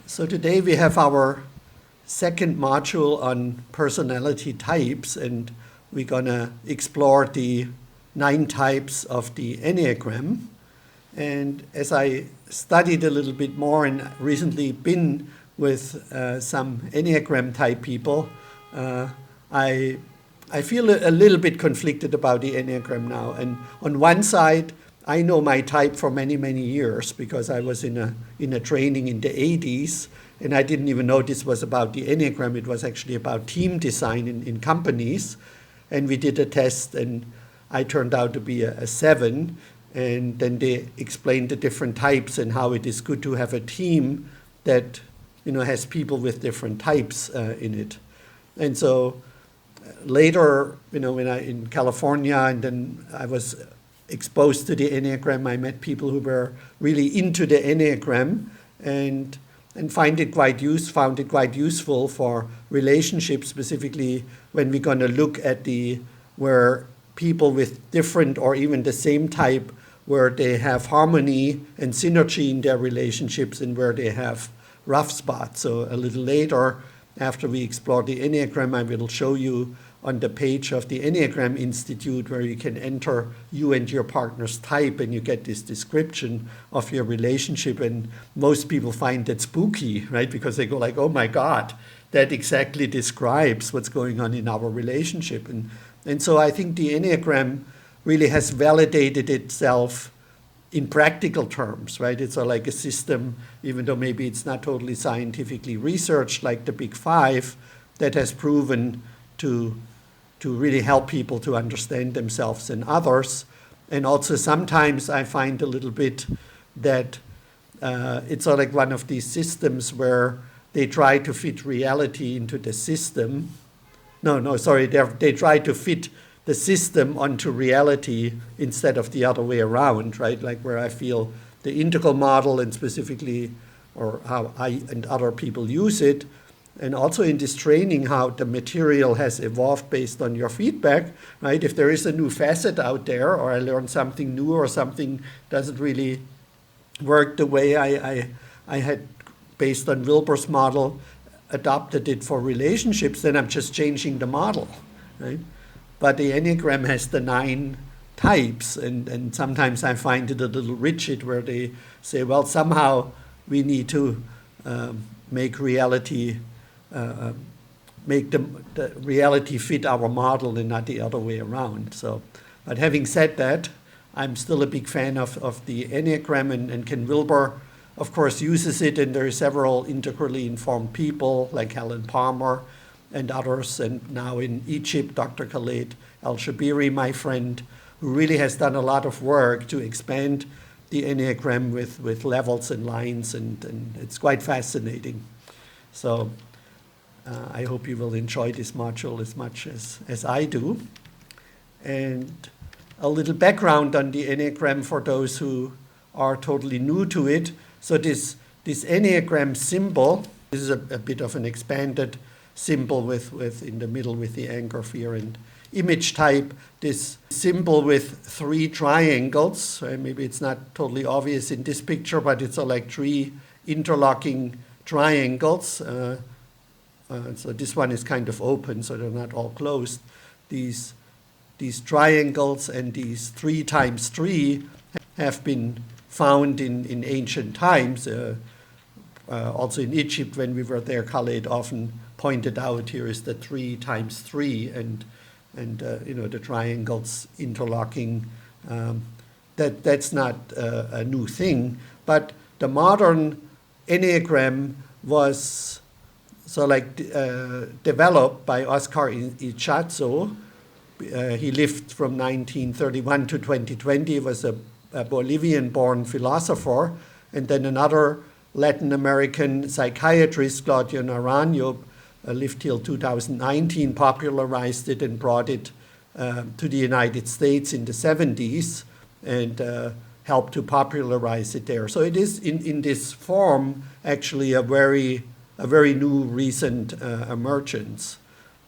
So today we have our second module on personality types, and we're gonna explore the 9 types of the Enneagram. And as I studied a little bit more and recently been with some Enneagram type people, I feel a little bit conflicted about the Enneagram now. And on one side, I know my type for many, many years because I was in a training in the 80s, and I didn't even know this was about the Enneagram. It was actually about team design in companies. And we did a test, and I turned out to be a 7. And then they explained the different types and how it is good to have a team that has people with different types in it. And so later, when I in California, and then I was exposed to the Enneagram, I met people who were really into the Enneagram and found it quite useful for relationships, specifically when we're going to look at where people with different or even the same type, where they have harmony and synergy in their relationships and where they have rough spots. So a little later, after we explore the Enneagram, I will show you on the page of the Enneagram Institute where you can enter you and your partner's type, and you get this description of your relationship. And most people find that spooky, right? Because they go like, oh my God, that exactly describes what's going on in our relationship. And so I think the Enneagram really has validated itself in practical terms, right? It's like a system, even though maybe it's not totally scientifically researched like the Big Five, that has proven to really help people to understand themselves and others. And also sometimes I find a little bit that it's like one of these systems where they try to fit reality into the system. They try to fit the system onto reality instead of the other way around, right? Like where I feel the integral model, and specifically, or how I and other people use it, and also in this training, how the material has evolved based on your feedback, right? If there is a new facet out there, or I learned something new, or something doesn't really work the way I had, based on Wilber's model, adopted it for relationships, then I'm just changing the model, right? But the Enneagram has the 9 types, and sometimes I find it a little rigid, where they say, well, somehow we need to make reality, make the reality fit our model and not the other way around. So, but having said that, I'm still a big fan of the Enneagram, and Ken Wilber, of course, uses it, and there are several integrally informed people like Helen Palmer and others, and now in Egypt, Dr. Khaled Al-Shabiri, my friend, who really has done a lot of work to expand the Enneagram with levels and lines, and it's quite fascinating. So I hope you will enjoy this module as much as I do. And a little background on the Enneagram for those who are totally new to it. So this Enneagram symbol, this is a bit of an expanded symbol with in the middle with the anger, fear, and image type. This symbol with 3 triangles. Maybe it's not totally obvious in this picture, but it's like 3 interlocking triangles. So this one is kind of open, so they're not all closed. These triangles and these 3 times 3 have been found in ancient times. Also in Egypt, when we were there, Khaled often pointed out, here is the 3 times 3, and the triangles interlocking. That's not a new thing, but the modern Enneagram was developed by Oscar Ichazo. He lived from 1931 to 2020. He was a Bolivian-born philosopher, and then another Latin American psychiatrist, Claudio Naranjo, lived till 2019, popularized it and brought it to the United States in the 70s, and helped to popularize it there. So it is in this form actually a very new recent emergence.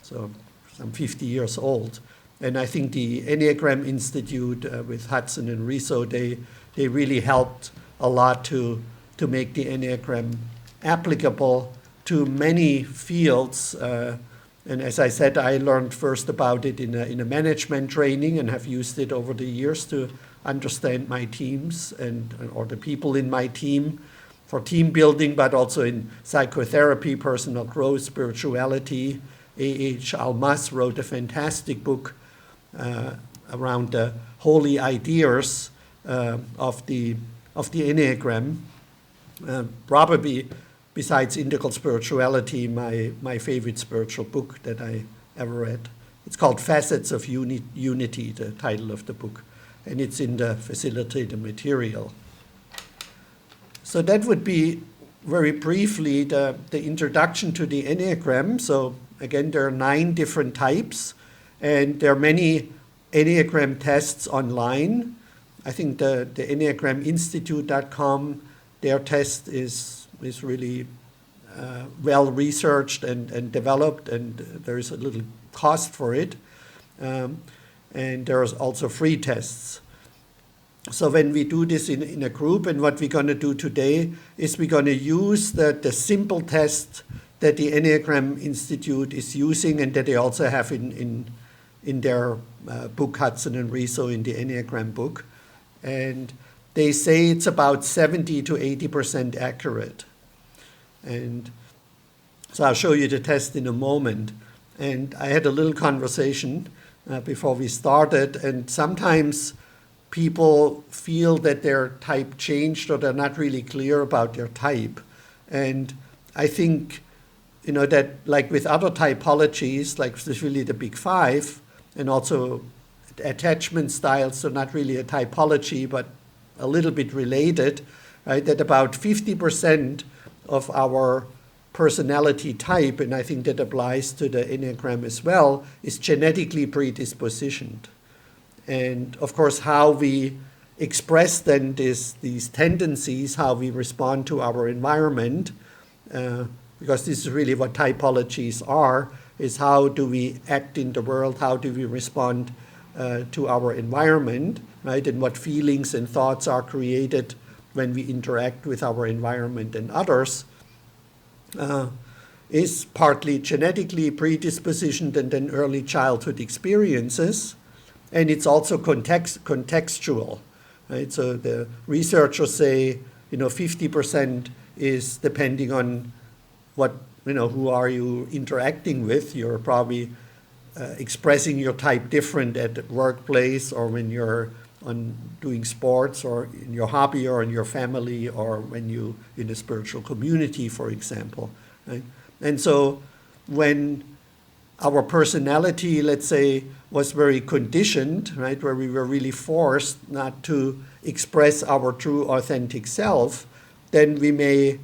So some 50 years old. And I think the Enneagram Institute with Hudson and Riso, they really helped a lot to make the Enneagram applicable to many fields. And as I said, I learned first about it in a management training and have used it over the years to understand my teams or the people in my team for team building, but also in psychotherapy, personal growth, spirituality. A.H. Almas wrote a fantastic book around the holy ideas of the Enneagram. Probably, besides Integral Spirituality, my favorite spiritual book that I ever read. It's called Facets of Unity, the title of the book, and it's in the facilitated material. So that would be very briefly the introduction to the Enneagram. So again, there are 9 different types, and there are many Enneagram tests online. I think the EnneagramInstitute.com, their test is really well researched and developed, and there is a little cost for it. And there's also free tests. So when we do this in a group, and what we're going to do today is we're going to use the simple test that the Enneagram Institute is using, and that they also have in their book, Hudson and Rizzo, in the Enneagram book. And they say it's about 70 to 80% accurate. And so I'll show you the test in a moment. And I had a little conversation before we started, and sometimes people feel that their type changed or they're not really clear about their type. And I think, that like with other typologies, like really the big 5, and also attachment styles, so not really a typology, but a little bit related, right? That about 50% of our personality type, and I think that applies to the Enneagram as well, is genetically predispositioned. And of course, how we express then these tendencies, how we respond to our environment, because this is really what typologies are, is how do we act in the world, how do we respond to our environment, right? And what feelings and thoughts are created when we interact with our environment and others, is partly genetically predispositioned and then early childhood experiences. And it's also contextual, right? So the researchers say, 50% is depending on what, who are you interacting with. You're probably expressing your type different at the workplace, or when you're doing sports, or in your hobby, or in your family, or when you in a spiritual community, for example, right? And so when our personality, let's say, was very conditioned, right, where we were really forced not to express our true authentic self, then we may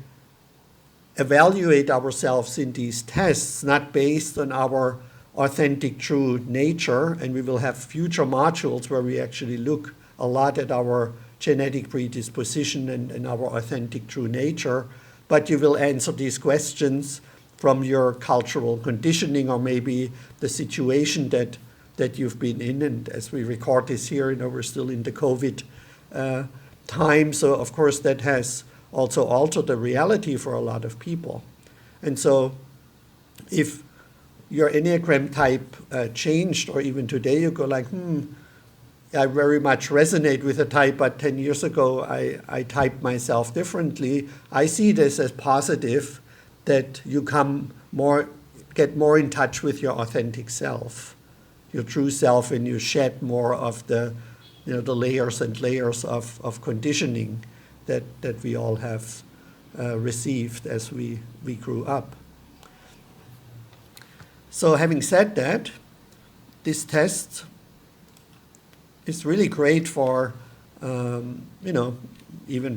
evaluate ourselves in these tests not based on our authentic true nature. And we will have future modules where we actually look a lot at our genetic predisposition and our authentic true nature. But you will answer these questions from your cultural conditioning, or maybe the situation that you've been in. And as we record this here, we're still in the COVID time. So of course that has also altered the reality for a lot of people. And so if your Enneagram type changed, or even today you go like, I very much resonate with a type, but 10 years ago I typed myself differently. I see this as positive, that you get more in touch with your authentic self, your true self, and you shed more of the layers and layers of conditioning that we all have received as we grew up. So having said that, this test is really great for, even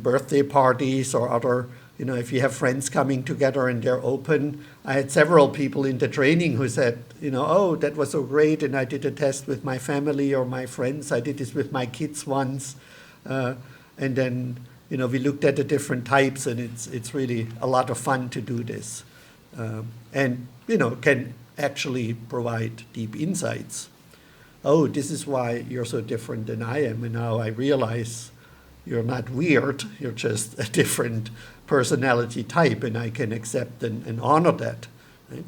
birthday parties or other, if you have friends coming together and they're open. I had several people in the training who said, oh, that was so great, and I did a test with my family or my friends. I did this with my kids once. And then, we looked at the different types, and it's really a lot of fun to do this. And, can actually provide deep insights. Oh, this is why you're so different than I am, and now I realize, you're not weird, you're just a different personality type, and I can accept and honor that. Right?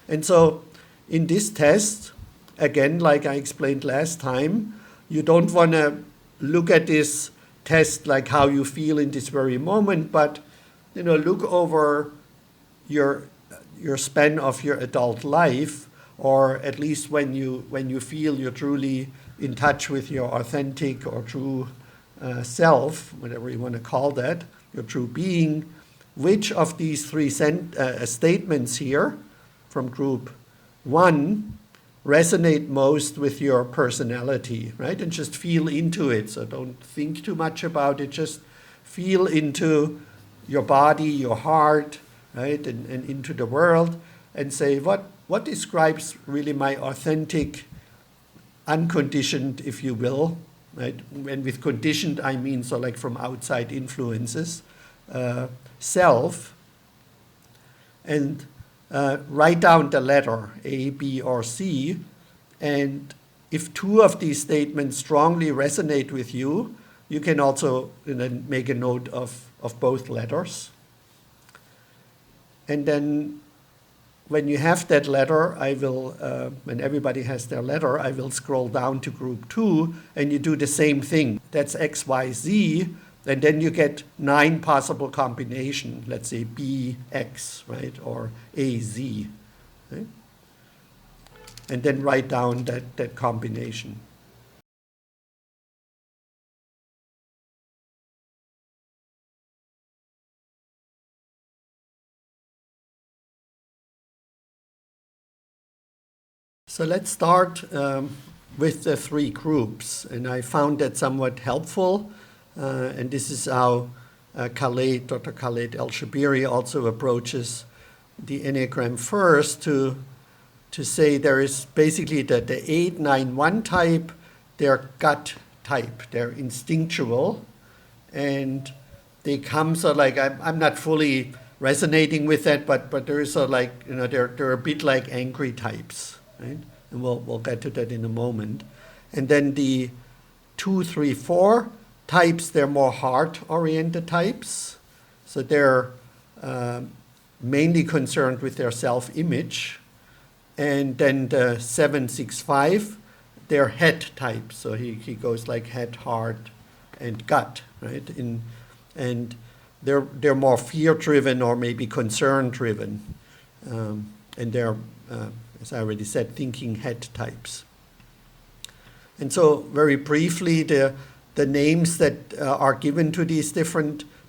And so in this test, again, like I explained last time, you don't want to look at this test like how you feel in this very moment, but look over your span of your adult life, or at least when you feel you're truly in touch with your authentic or true self, whatever you want to call that, your true being, which of these three statements here from group 1 resonate most with your personality, right? And just feel into it. So don't think too much about it. Just feel into your body, your heart, right? And into the world, and say, what describes really my authentic, unconditioned, if you will, right? And with conditioned, I mean so like from outside influences, self. And write down the letter A, B, or C, and if 2 of these statements strongly resonate with you, you can also make a note of both letters. And then when you have that letter, I will, when everybody has their letter, I will scroll down to group 2, and you do the same thing. That's X, Y, Z, and then you get 9 possible combinations, let's say BX, right, or AZ, right? And then write down that combination. So let's start with the 3 groups, and I found that somewhat helpful. And this is how Dr. Khaled El-Shabiri also approaches the Enneagram first, to say there is basically the 8-9-1 type, they're gut type, they're instinctual, and they come sort of like, I'm not fully resonating with that, but there is sort of like, they're a bit like angry types, right? And we'll get to that in a moment. And then the 2, 3, 4 types, they're more heart-oriented types. So they're mainly concerned with their self-image. And then the 7, 6, 5, they're head types. So he goes like head, heart, and gut, right? And they're more fear-driven or maybe concern-driven. And they're, as I already said, thinking head types. And so very briefly, the names that are given to these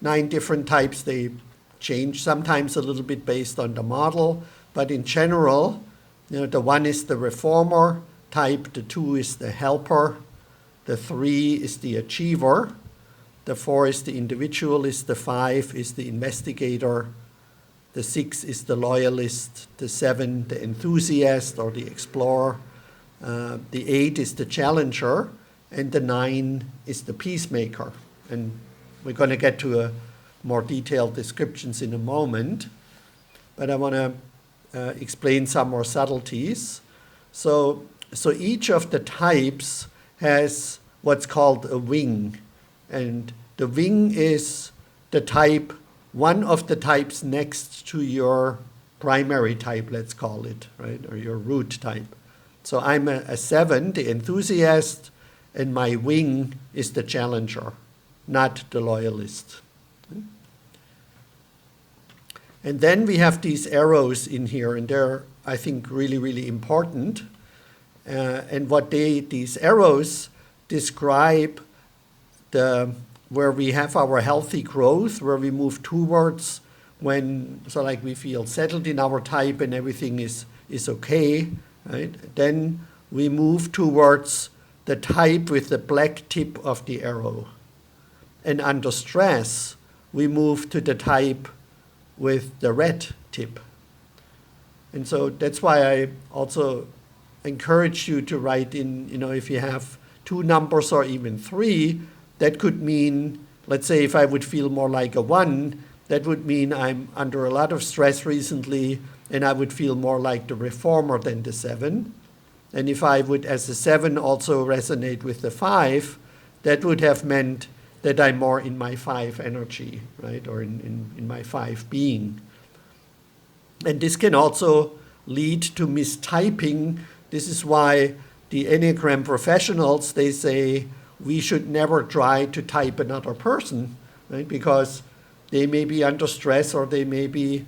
9 different types, they change sometimes a little bit based on the model, but in general, the 1 is the reformer type, the 2 is the helper, the 3 is the achiever, the 4 is the individualist, the 5 is the investigator, the 6 is the loyalist, the 7 the enthusiast or the explorer, the 8 is the challenger, and the 9 is the peacemaker. And we're going to get to a more detailed descriptions in a moment, but I want to explain some more subtleties. So each of the types has what's called a wing, and the wing is the type, one of the types next to your primary type, let's call it, right, or your root type. So I'm a 7, the enthusiast, and my wing is the challenger, not the loyalist. And then we have these arrows in here, and they're, I think, really, really important. And what these arrows describe where we have our healthy growth, where we move towards when, so like we feel settled in our type and everything is okay, right? Then we move towards the type with the black tip of the arrow. And under stress, we move to the type with the red tip. And so that's why I also encourage you to write in, if you have 2 numbers or even 3, that could mean, let's say if I would feel more like a 1, that would mean I'm under a lot of stress recently, and I would feel more like the reformer than the 7. And if I would, as a 7, also resonate with the 5, that would have meant that I'm more in my 5 energy, right, or in my 5 being. And this can also lead to mistyping. This is why the Enneagram professionals, they say we should never try to type another person, right? Because they may be under stress, or they may be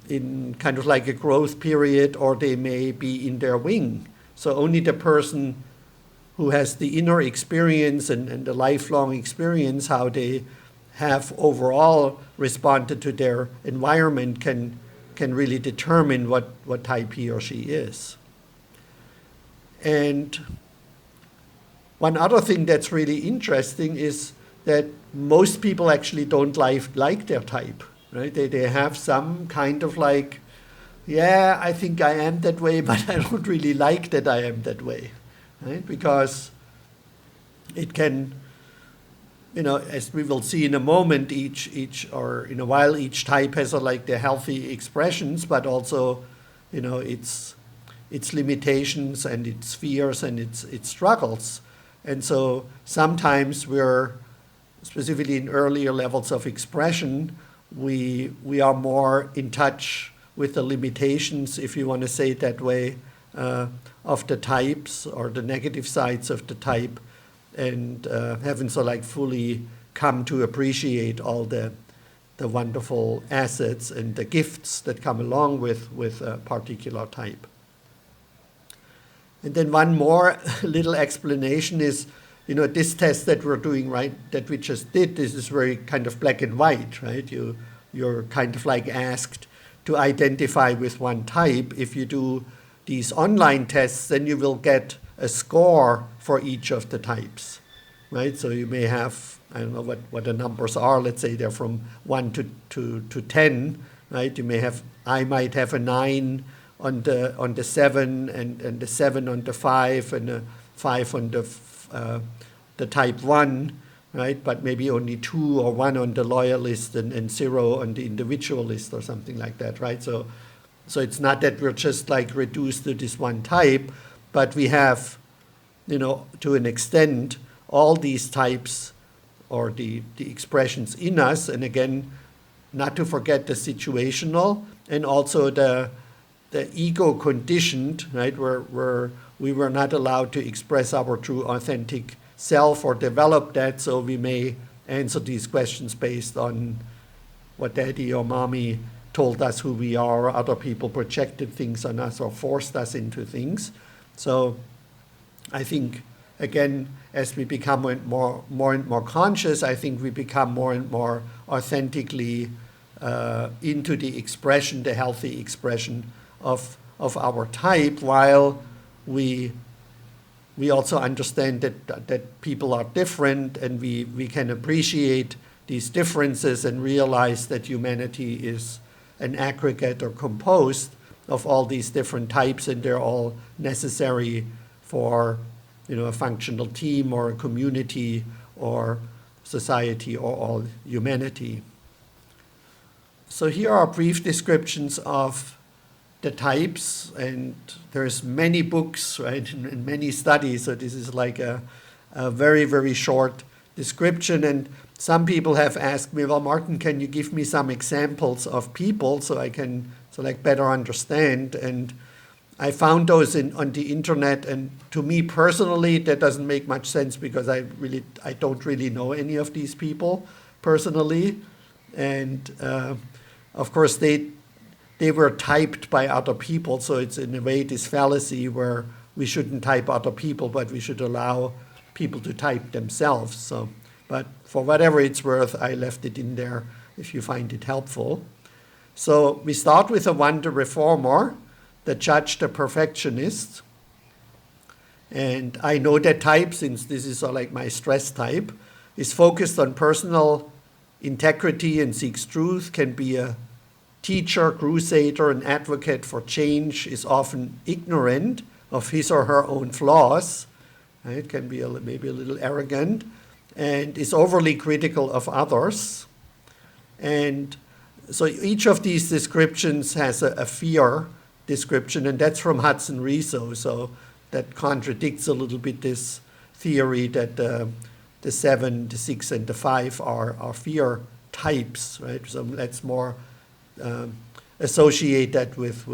in kind of like a growth period, or they may be in their wing. So only the person who has the inner experience and the lifelong experience, how they have overall responded to their environment, can really determine what type he or she is. And one other thing that's really interesting is that most people actually don't like their type, right? They have some kind of like, yeah, I think I am that way, but I don't really like that I am that way, right? Because it can, as we will see in a moment, each or in a while, each type has like the healthy expressions, but also, its limitations and its fears and its struggles. And so sometimes we're, specifically in earlier levels of expression, we are more in touch with the limitations, if you want to say it that way, of the types, or the negative sides of the type, and haven't fully come to appreciate all the wonderful assets and the gifts that come along with a particular type. And then one more little explanation is, this test that we're doing, right, that we just did, this is very kind of black and white, right? You're kind of like asked to identify with one type. If you do these online tests, then you will get a score for each of the types, right? So you may have, I don't know what the numbers are, let's say they're from 1 to 10, right? I might have a 9 on the 7, and the 7 on the 5, and a 5 on the type 1, right? But maybe only 2 or 1 on the loyalist, and 0 on the individualist, or something like that, right? So it's not that we're just like reduced to this one type, but we have, to an extent, all these types, or the expressions in us. And again, not to forget the situational, and also the ego conditioned, right, where we were not allowed to express our true authentic self or develop that, so we may answer these questions based on what daddy or mommy told us who we are, or other people projected things on us or forced us into things. So I think, again, as we become more and more conscious, I think we become more and more authentically into the expression, the healthy expression of our type, while we also understand that people are different, and we can appreciate these differences and realize that humanity is an aggregate or composed of all these different types, and they're all necessary for a functional team, or a community, or society, or all humanity. So here are brief descriptions of the types, and there's many books, right, and many studies, so this is like a very, very short description. And some people have asked me, well, Martin, can you give me some examples of people so I can better understand? And I found those on the internet, and to me personally, that doesn't make much sense, because I don't really know any of these people personally, and of course they were typed by other people, so it's in a way this fallacy where we shouldn't type other people, but we should allow people to type themselves. So, but for whatever it's worth, I left it in there if you find it helpful. So we start with the 1, the reformer, the judge, the perfectionist. And I know that type, since this is like my stress type, is focused on personal integrity and seeks truth, can be a teacher, crusader, an advocate for change, is often ignorant of his or her own flaws, right? Can be maybe a little arrogant, and is overly critical of others. And so each of these descriptions has a fear description, and that's from Hudson Riso. So that contradicts a little bit this theory that the 7, the 6, and the 5 are fear types, right? So let's more associate that with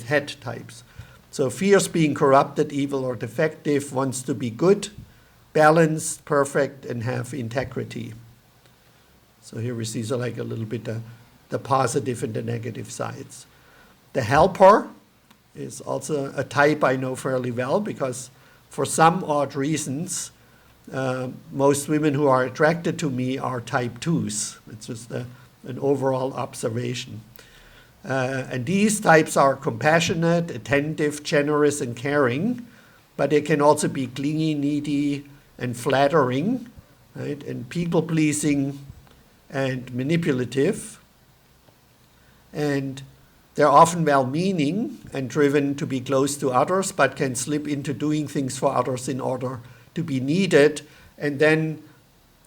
head types. So fears being corrupted, evil, or defective, wants to be good, balanced, perfect, and have integrity. So here we see a little bit the positive and the negative sides. The helper is also a type I know fairly well because for some odd reasons, most women who are attracted to me are type 2s. It's just an overall observation. And these types are compassionate, attentive, generous, and caring, but they can also be clingy, needy, and flattering, right? And people-pleasing and manipulative. And they're often well-meaning and driven to be close to others, but can slip into doing things for others in order to be needed. And then,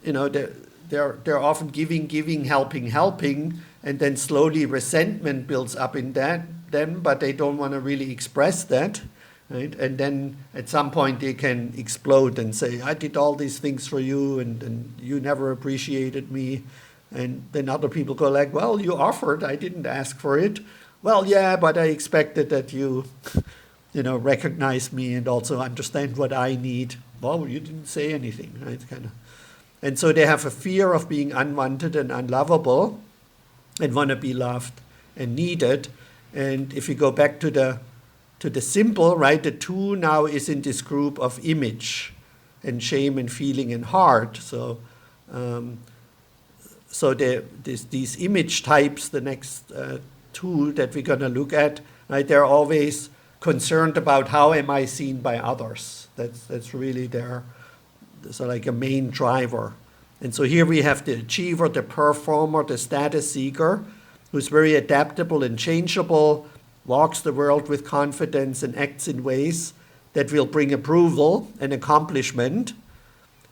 they're often giving, helping, and then slowly resentment builds up in them, but they don't want to really express that, right? And then at some point they can explode and say, I did all these things for you, and you never appreciated me. And then other people go like, well, you offered, I didn't ask for it. Well, yeah, but I expected that you recognize me and also understand what I need. Well, you didn't say anything, right? And so they have a fear of being unwanted and unlovable and want to be loved and needed. And if you go back to the symbol, right, the 2 now is in this group of image and shame and feeling and heart. So these image types, the next 2 that we're going to look at, right, they're always concerned about how am I seen by others. That's really their a main driver. And so here we have the achiever, the performer, the status seeker, who's very adaptable and changeable, walks the world with confidence and acts in ways that will bring approval and accomplishment,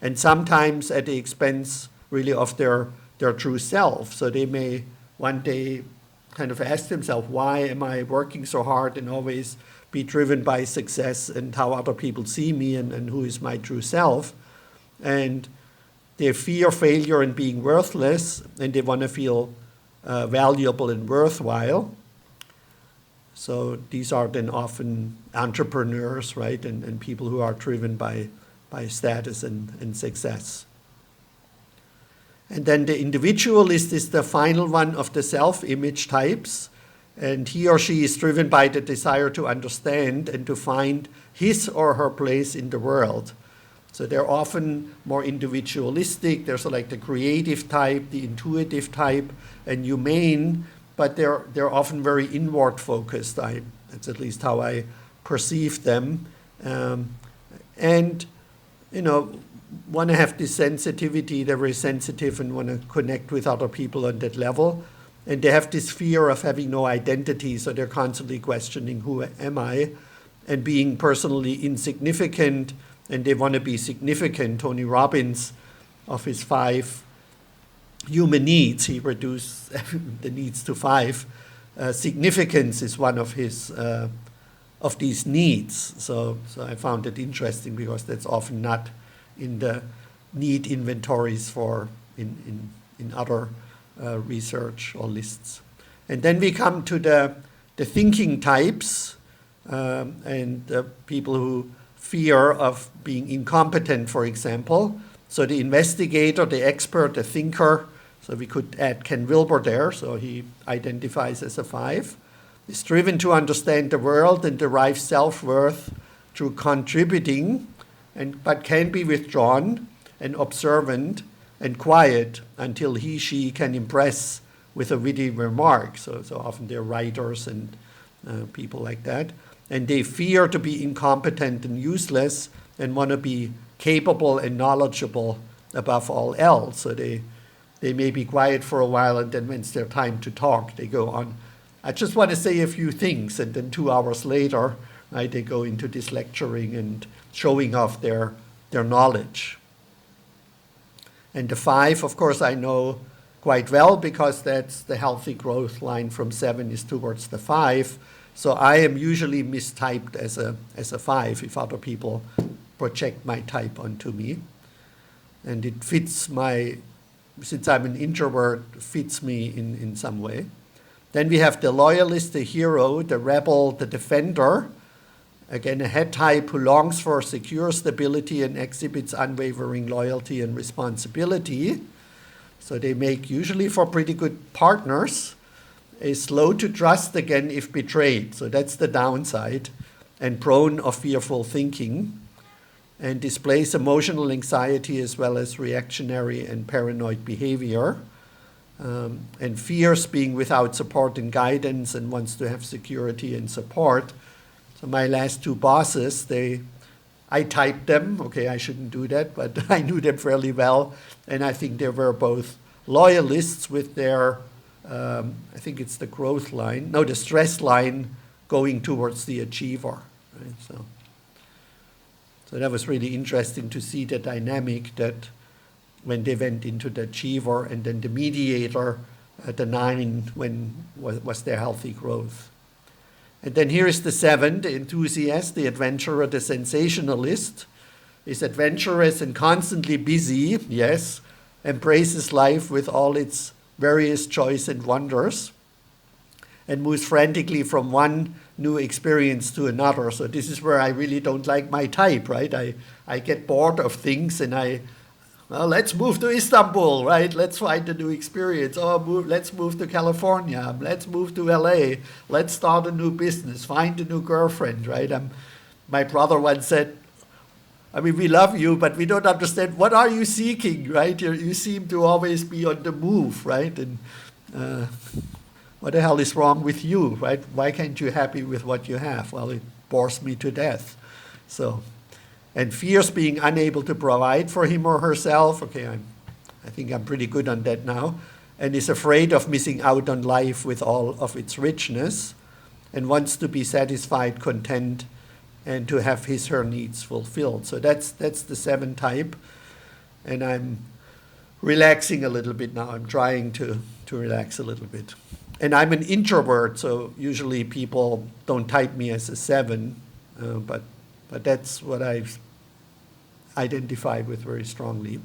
and sometimes at the expense really of their true self. So they may one day kind of ask themselves, why am I working so hard and always be driven by success and how other people see me and who is my true self? And they fear failure and being worthless, and they want to feel valuable and worthwhile. So these are then often entrepreneurs, right, and people who are driven by status and success. And then the individualist is the final one of the self-image types, and he or she is driven by the desire to understand and to find his or her place in the world. So they're often more individualistic. There's the creative type, the intuitive type, and humane, but they're often very inward focused. That's at least how I perceive them. And want to have this sensitivity. They're very sensitive and want to connect with other people on that level. And they have this fear of having no identity, so they're constantly questioning, who am I? And being personally insignificant, and they want to be significant. Tony Robbins, of his 5 human needs, he reduced the needs to 5. Significance is one of his of these needs. So I found it interesting because that's often not in the need inventories in other research or lists. And then we come to the thinking types and people who fear of being incompetent, for example. So the investigator, the expert, the thinker, so we could add Ken Wilber there, so he identifies as a 5, is driven to understand the world and derive self-worth through contributing, but can be withdrawn and observant and quiet until she can impress with a witty remark. So often they're writers and people like that. And they fear to be incompetent and useless and want to be capable and knowledgeable above all else. So they may be quiet for a while, and then when it's their time to talk, they go on, I just want to say a few things, and then 2 hours later, right, they go into this lecturing and showing off their knowledge. And the 5, of course, I know quite well because that's the healthy growth line from 7 is towards the 5. So I am usually mistyped as a 5 if other people project my type onto me. And it fits since I'm an introvert, fits me in some way. Then we have the loyalist, the hero, the rebel, the defender. Again, a head type who longs for secure stability and exhibits unwavering loyalty and responsibility. So they make usually for pretty good partners. Is slow to trust again if betrayed. So that's the downside. And prone of fearful thinking. And displays emotional anxiety as well as reactionary and paranoid behavior. And fears being without support and guidance and wants to have security and support. So my last two bosses, I typed them. Okay, I shouldn't do that, but I knew them fairly well. And I think they were both loyalists with their, I think it's the growth line, no, the stress line going towards the achiever. Right? So that was really interesting to see the dynamic that when they went into the achiever and then the mediator, the 9 was their healthy growth. And then here is the 7, the enthusiast, the adventurer, the sensationalist, is adventurous and constantly busy, yes, embraces life with all its various joys and wonders, and moves frantically from one new experience to another. So this is where I really don't like my type, right? I get bored of things and let's move to Istanbul, right? Let's find a new experience. Let's move to California. Let's move to LA. Let's start a new business. Find a new girlfriend, right? My brother once said, we love you, but we don't understand. What are you seeking, right? You seem to always be on the move, right? And what the hell is wrong with you, right? Why can't you happy with what you have? Well, it bores me to death. And fears being unable to provide for him or herself. Okay, I think I'm pretty good on that now. And is afraid of missing out on life with all of its richness, and wants to be satisfied, content, and to have her needs fulfilled. So that's the 7 type. And I'm relaxing a little bit now. I'm trying to relax a little bit. And I'm an introvert, so usually people don't type me as a 7, but that's what I've identified with very strongly.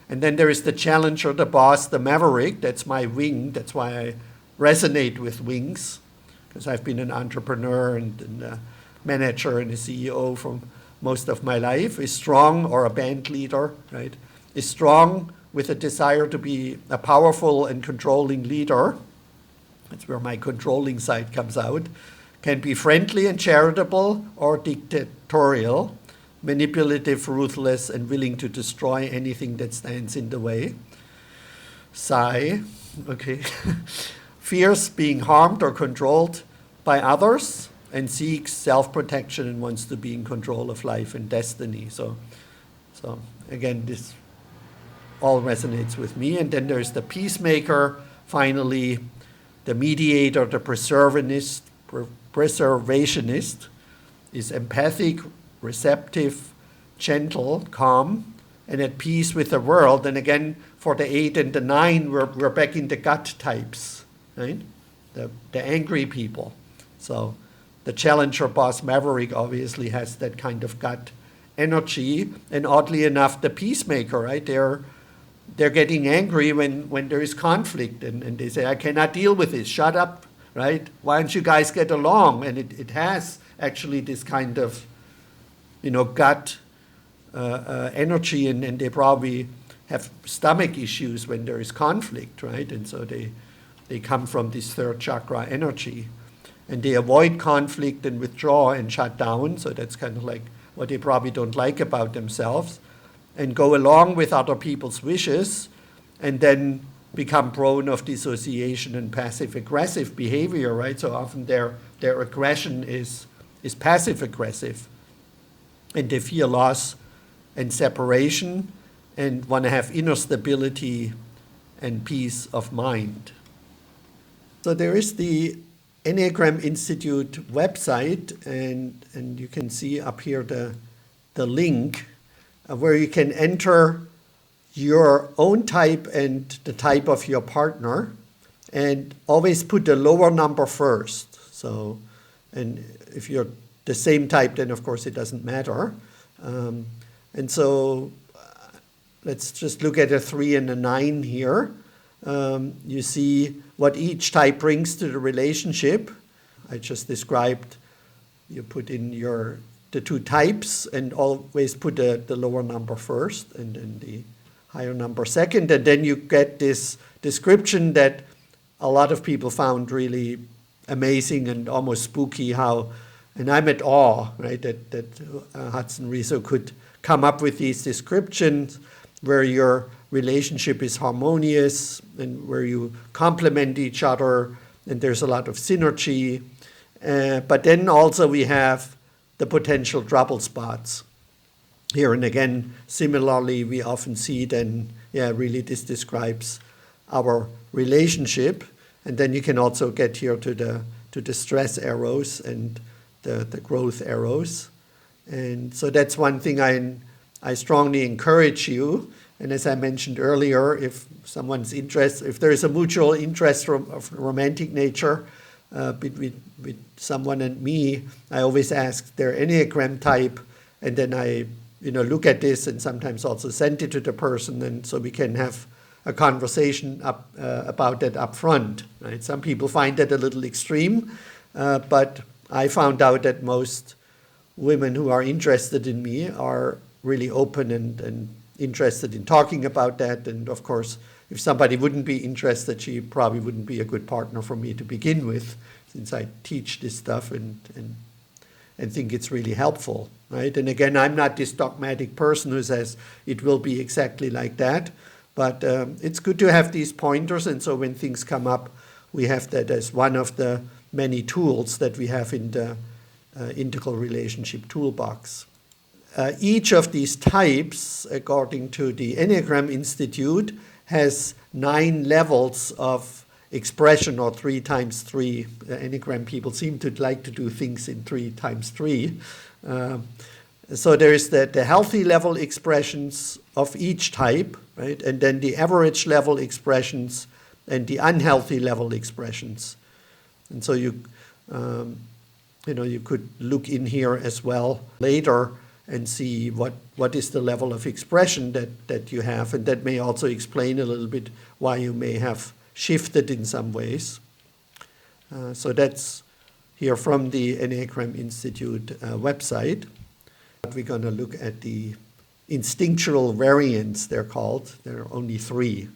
And then there is the challenger, the boss, the maverick. That's my wing. That's why I resonate with wings, because I've been an entrepreneur and a manager and a CEO for most of my life. Is strong, or a band leader, right? Is strong with a desire to be a powerful and controlling leader. That's where my controlling side comes out. Can be friendly and charitable or dictatorial, manipulative, ruthless, and willing to destroy anything that stands in the way. Sigh, okay. Fears being harmed or controlled by others, and seeks self-protection and wants to be in control of life and destiny. So again, this all resonates with me. And then there's the peacemaker, finally, the mediator, the preservationist, is empathic, receptive, gentle, calm, and at peace with the world. And again, for the 8 and the 9, we're back in the gut types, right? The angry people. So the challenger, boss, maverick obviously has that kind of gut energy. And oddly enough, the peacemaker, right? They're getting angry when there is conflict, and they say, I cannot deal with this, shut up, right? Why don't you guys get along? And it has actually this kind of, gut energy, and they probably have stomach issues when there is conflict, right? And so they come from this 3rd chakra energy. And they avoid conflict and withdraw and shut down, so that's kind of like what they probably don't like about themselves, and go along with other people's wishes, and then become prone of dissociation and passive-aggressive behavior, right? So often their aggression is passive-aggressive, and they fear loss and separation and want to have inner stability and peace of mind. So there is the Enneagram Institute website, and you can see up here the link where you can enter your own type and the type of your partner, and always put the lower number first. So, and if you're the same type, then of course it doesn't matter. And so let's just look at a 3 and a 9 here. You see what each type brings to the relationship. I just described, you put in the two types and always put the lower number first and then the higher number second. And then you get this description that a lot of people found really amazing and almost spooky and I'm at awe, right, that Hudson Riso could come up with these descriptions where your relationship is harmonious and where you complement each other and there's a lot of synergy. But then also we have the potential trouble spots. Here and again, similarly, we often see then, really this describes our relationship. And then you can also get here to the stress arrows and the growth arrows. And so that's one thing I strongly encourage you. And as I mentioned earlier, if someone's interested, if there is a mutual interest of romantic nature between with someone and me, I always ask their Enneagram type, and then I look at this and sometimes also send it to the person, and so we can have a conversation about that up front. Right? Some people find that a little extreme, but I found out that most women who are interested in me are really open and interested in talking about that. And of course, if somebody wouldn't be interested, she probably wouldn't be a good partner for me to begin with, since I teach this stuff and think it's really helpful, right? And again, I'm not this dogmatic person who says it will be exactly like that, but it's good to have these pointers. And so when things come up, we have that as one of the many tools that we have in the integral relationship toolbox. Each of these types, according to the Enneagram Institute, has 9 levels of expression, or 3 times 3. Enneagram people seem to like to do things in 3 times 3. So there is the healthy level expressions of each type, right? And then the average level expressions and the unhealthy level expressions. And so you could look in here as well later and see what is the level of expression that you have. And that may also explain a little bit why you may have shifted in some ways. So that's here from the Enneagram Institute website. We're going to look at the instinctual variants, they're called. There are only 3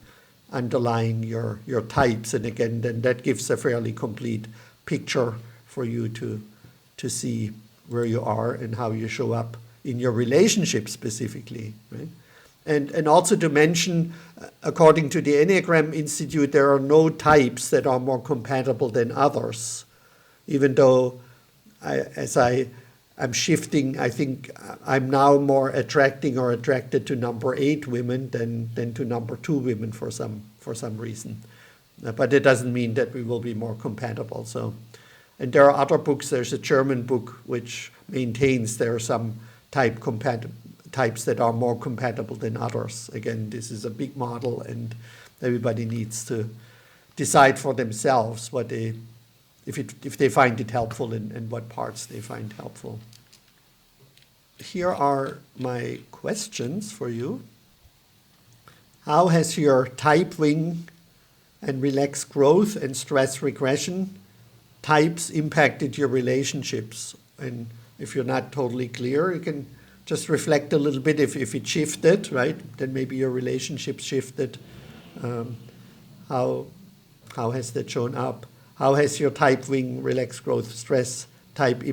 underlying your types. And again, then that gives a fairly complete picture for you to see where you are and how you show up in your relationship specifically, right? And also to mention, according to the Enneagram Institute, there are no types that are more compatible than others, even though I'm shifting, I think I'm now more attracted to number 8 women than to number 2 women for some reason. But it doesn't mean that we will be more compatible. So, and there are other books. There's a German book which maintains there are some types that are more compatible than others. Again, this is a big model, and everybody needs to decide for themselves if they find it helpful and what parts they find helpful. Here are my questions for you. How has your type wing and relaxed growth and stress regression types impacted your relationships? And if you're not totally clear, you can just reflect a little bit if it shifted, right? Then maybe your relationship shifted. How has that shown up? How has your type wing, relaxed growth, stress type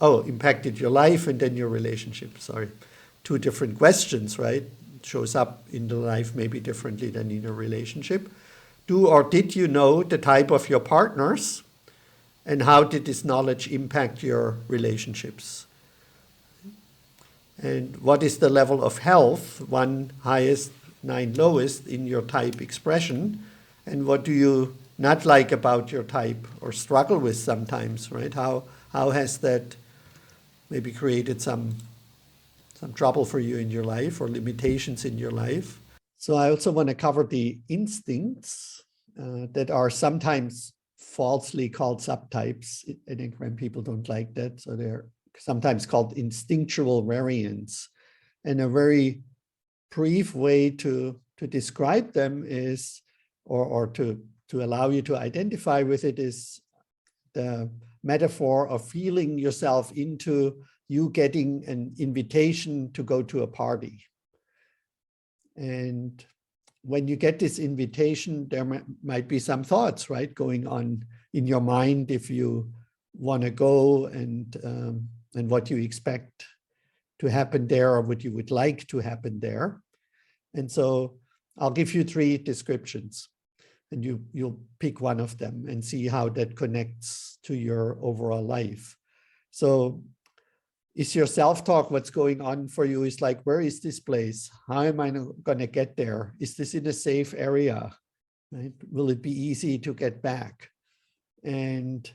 impacted your life and then your relationship? Sorry, 2 different questions, right? It shows up in the life maybe differently than in a relationship. Do or did you know the type of your partners? And how did this knowledge impact your relationships? And what is the level of health, 1 highest, 9 lowest, in your type expression? And what do you not like about your type or struggle with sometimes, right? How has that maybe created some trouble for you in your life or limitations in your life? So I also want to cover the instincts that are sometimes falsely called subtypes. Enneagram people don't like that, so they're sometimes called instinctual variants. And a very brief way to describe them is, or to allow you to identify with it, is the metaphor of feeling yourself into you getting an invitation to go to a party. And when you get this invitation, there might be some thoughts, right, going on in your mind if you want to go, and what you expect to happen there, or what you would like to happen there. And so I'll give you 3 descriptions, and you'll pick one of them and see how that connects to your overall life. So is your self-talk, what's going on for you, is like, where is this place? How am I going to get there? Is this in a safe area? Right? Will it be easy to get back? And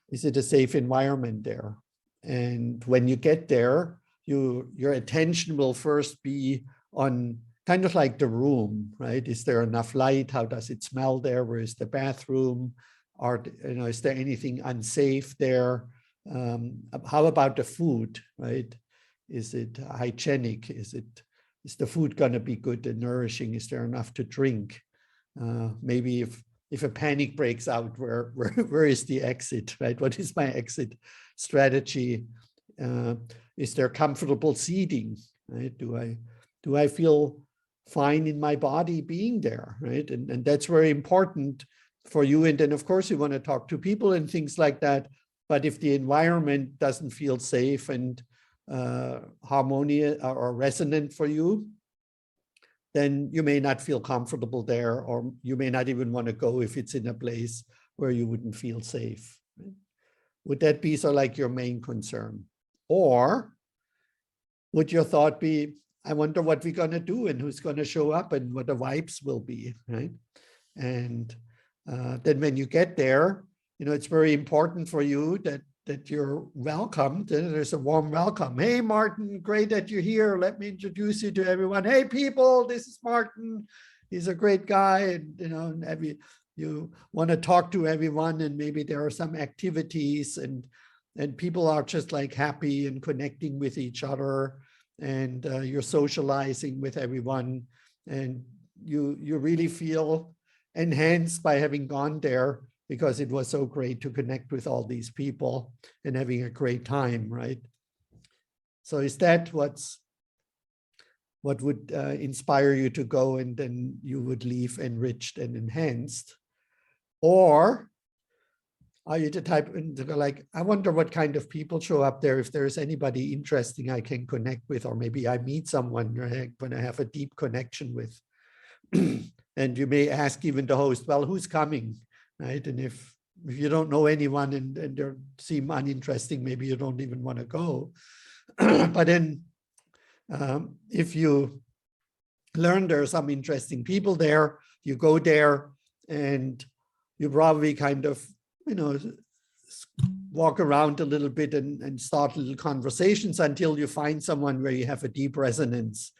is it a safe environment there? And when you get there, your attention will first be on kind of like the room, right? Is there enough light? How does it smell there? Where is the bathroom? Is there anything unsafe there? How about the food, right? Is it hygienic? Is the food going to be good and nourishing? Is there enough to drink? Maybe if a panic breaks out, where is the exit, right? What is my exit strategy? Is there comfortable seating, right? Do I feel fine in my body being there, right? And that's very important for you. And then, of course, you want to talk to people and things like that. But if the environment doesn't feel safe and harmonious or resonant for you, then you may not feel comfortable there, or you may not even want to go if it's in a place where you wouldn't feel safe. Right? Would that be so like your main concern? Or would your thought be, I wonder what we're going to do and who's going to show up and what the vibes will be, right? And then when you get there, it's very important for you that you're welcomed, and there's a warm welcome. Hey, Martin, great that you're here. Let me introduce you to everyone. Hey, people, this is Martin. He's a great guy. And, you want to talk to everyone, and maybe there are some activities, and people are just like happy and connecting with each other, and you're socializing with everyone, and you really feel enhanced by having gone there, because it was so great to connect with all these people and having a great time, right? So is that what would inspire you to go, and then you would leave enriched and enhanced? Or are you the type to go like, I wonder what kind of people show up there, if there's anybody interesting I can connect with, or maybe I meet someone when I have a deep connection with. And you may ask even the host, well, who's coming? Right? And if you don't know anyone and they seem uninteresting, maybe you don't even want to go. But then if you learn there are some interesting people there, you go there, and you probably kind of, walk around a little bit and start little conversations until you find someone where you have a deep resonance,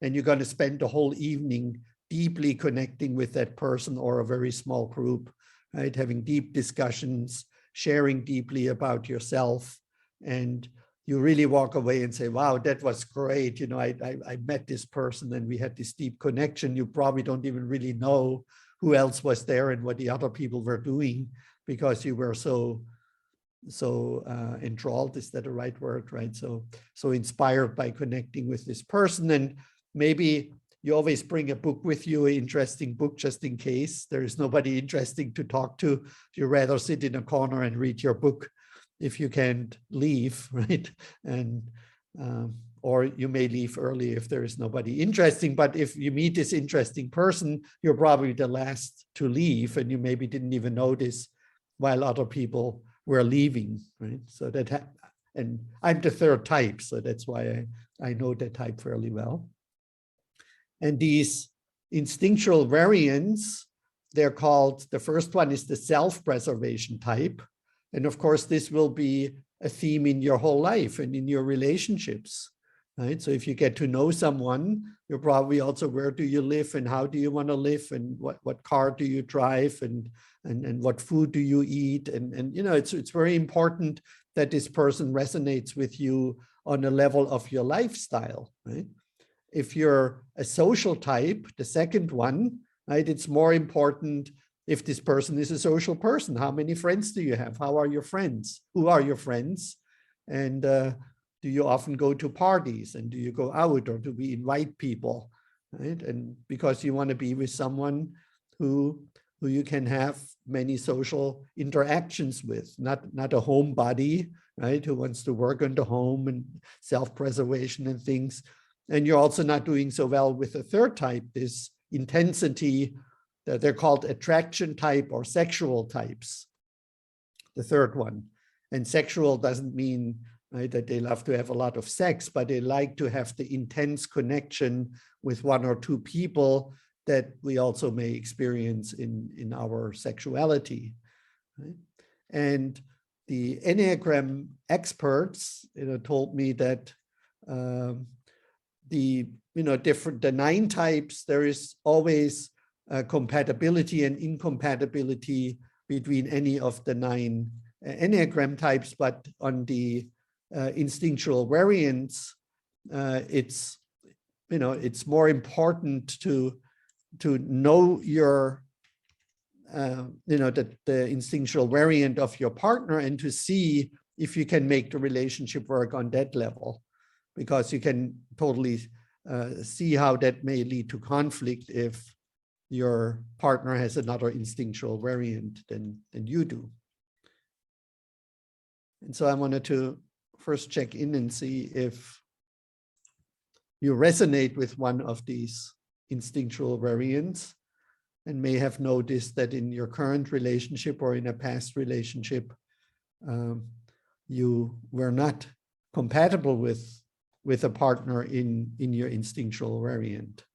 and you're going to spend the whole evening deeply connecting with that person or a very small group, right? Having deep discussions, sharing deeply about yourself, and you really walk away and say, wow, that was great. I met this person and we had this deep connection. You probably don't even really know who else was there and what the other people were doing, because you were so enthralled, is that the right word, right? So inspired by connecting with this person. And maybe you always bring a book with you, an interesting book, just in case there is nobody interesting to talk to. You rather sit in a corner and read your book if you can't leave, right? And or you may leave early if there is nobody interesting. But if you meet this interesting person, you're probably the last to leave, and you maybe didn't even notice while other people were leaving, right? So and I'm the third type, so that's why I know that type fairly well. And these instinctual variants, they're called, the first one is the self-preservation type. And of course, this will be a theme in your whole life and in your relationships, right? So if you get to know someone, you're probably also, where do you live and how do you want to live, and what car do you drive, and what food do you eat? And it's very important that this person resonates with you on a level of your lifestyle, right? If you're a social type, the second one, right, it's more important if this person is a social person. How many friends do you have? How are your friends? Who are your friends? And do you often go to parties, and do you go out, or do we invite people, right? And because you want to be with someone who you can have many social interactions with, not a homebody, right, who wants to work on the home and self-preservation and things. And you're also not doing so well with the third type, this intensity, that they're called attraction type or sexual types, the third one. And sexual doesn't mean, right, that they love to have a lot of sex, but they like to have the intense connection with one or two people that we also may experience in our sexuality, right? And the Enneagram experts, told me that the 9 types, there is always compatibility and incompatibility between any of the 9 Enneagram types, but on the instinctual variants, it's more important to know your the instinctual variant of your partner, and to see if you can make the relationship work on that level, because you can totally see how that may lead to conflict if your partner has another instinctual variant than you do. And so I wanted to first check in and see if you resonate with one of these instinctual variants, and may have noticed that in your current relationship or in a past relationship, you were not compatible with a partner in your instinctual variant.